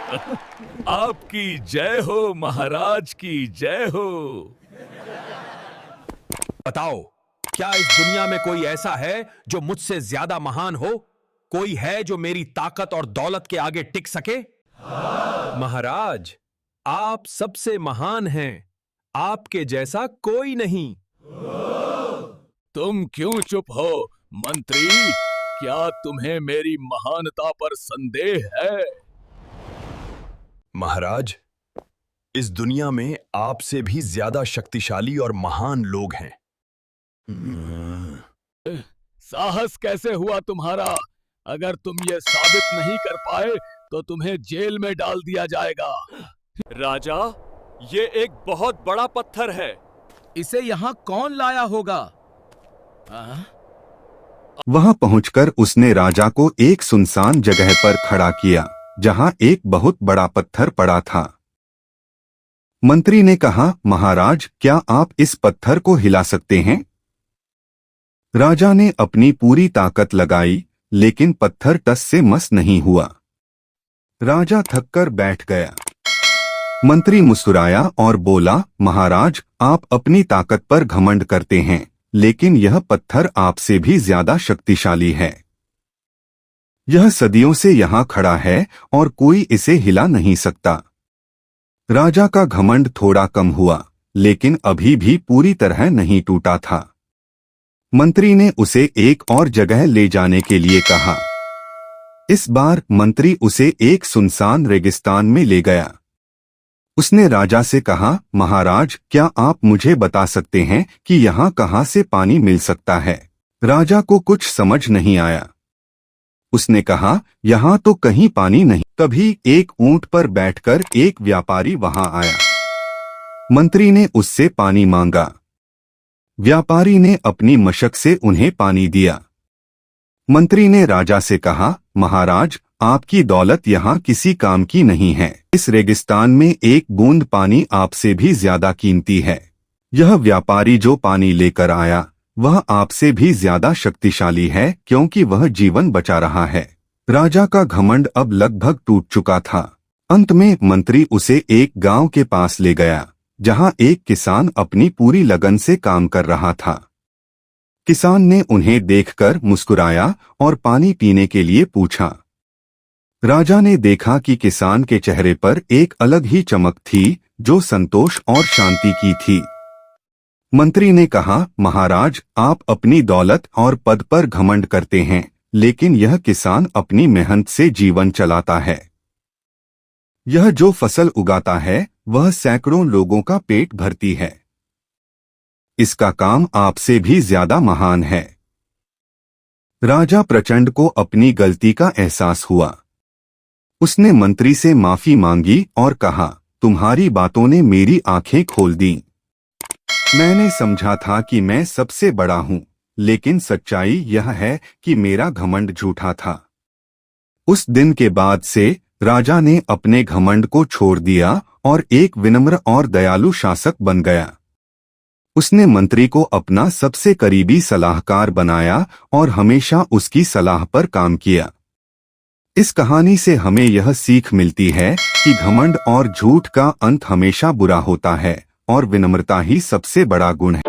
आपकी जय हो महाराज की जय हो। बताओ, क्या इस दुनिया में कोई ऐसा है जो मुझसे ज्यादा महान हो? कोई है जो मेरी ताकत और दौलत के आगे टिक सके? महाराज, आप सबसे महान हैं। आपके जैसा कोई नहीं। तुम क्यों चुप हो मंत्री? क्या तुम्हें मेरी महानता पर संदेह है? महाराज, इस दुनिया में आपसे भी ज्यादा शक्तिशाली और महान लोग हैं। साहस कैसे हुआ तुम्हारा? अगर तुम ये साबित नहीं कर पाए तो तुम्हें जेल में डाल दिया जाएगा। राजा, ये एक बहुत बड़ा पत्थर है। इसे यहाँ कौन लाया होगा? वहां पहुंचकर उसने राजा को एक सुनसान जगह पर खड़ा किया, जहां एक बहुत बड़ा पत्थर पड़ा था। मंत्री ने कहा, महाराज, क्या आप इस पत्थर को हिला सकते हैं? राजा ने अपनी पूरी ताकत लगाई, लेकिन पत्थर टस से मस नहीं हुआ। राजा थककर बैठ गया। मंत्री मुस्कुराया और बोला, महाराज, आप अपनी ताकत पर घमंड करते हैं, लेकिन यह पत्थर आपसे भी ज्यादा शक्तिशाली है। यह सदियों से यहाँ खड़ा है और कोई इसे हिला नहीं सकता। राजा का घमंड थोड़ा कम हुआ, लेकिन अभी भी पूरी तरह नहीं टूटा था। मंत्री ने उसे एक और जगह ले जाने के लिए कहा। इस बार मंत्री उसे एक सुनसान रेगिस्तान में ले गया। उसने राजा से कहा, महाराज, क्या आप मुझे बता सकते हैं कि यहाँ कहाँ से पानी मिल सकता है? राजा को कुछ समझ नहीं आया। उसने कहा, यहाँ तो कहीं पानी नहीं। तभी एक ऊंट पर बैठकर एक व्यापारी वहां आया। मंत्री ने उससे पानी मांगा। व्यापारी ने अपनी मशक से उन्हें पानी दिया। मंत्री ने राजा से कहा, महाराज, आपकी दौलत यहाँ किसी काम की नहीं है। इस रेगिस्तान में एक बूंद पानी आपसे भी ज्यादा कीमती है। यह व्यापारी जो पानी लेकर आया, वह आपसे भी ज्यादा शक्तिशाली है, क्योंकि वह जीवन बचा रहा है। राजा का घमंड अब लगभग टूट चुका था। अंत में मंत्री उसे एक गांव के पास ले गया, जहां एक किसान अपनी पूरी लगन से काम कर रहा था। किसान ने उन्हें देखकर मुस्कुराया और पानी पीने के लिए पूछा। राजा ने देखा कि किसान के चेहरे पर एक अलग ही चमक थी, जो संतोष और शांति की थी। मंत्री ने कहा, महाराज, आप अपनी दौलत और पद पर घमंड करते हैं, लेकिन यह किसान अपनी मेहनत से जीवन चलाता है। यह जो फसल उगाता है, वह सैकड़ों लोगों का पेट भरती है। इसका काम आपसे भी ज्यादा महान है। राजा प्रचंड को अपनी गलती का एहसास हुआ। उसने मंत्री से माफी मांगी और कहा, तुम्हारी बातों ने मेरी आंखें खोल दी। मैंने समझा था कि मैं सबसे बड़ा हूं, लेकिन सच्चाई यह है कि मेरा घमंड झूठा था। उस दिन के बाद से राजा ने अपने घमंड को छोड़ दिया और एक विनम्र और दयालु शासक बन गया। उसने मंत्री को अपना सबसे करीबी सलाहकार बनाया और हमेशा उसकी सलाह पर काम किया। इस कहानी से हमें यह सीख मिलती है कि घमंड और झूठ का अंत हमेशा बुरा होता है और विनम्रता ही सबसे बड़ा गुण है।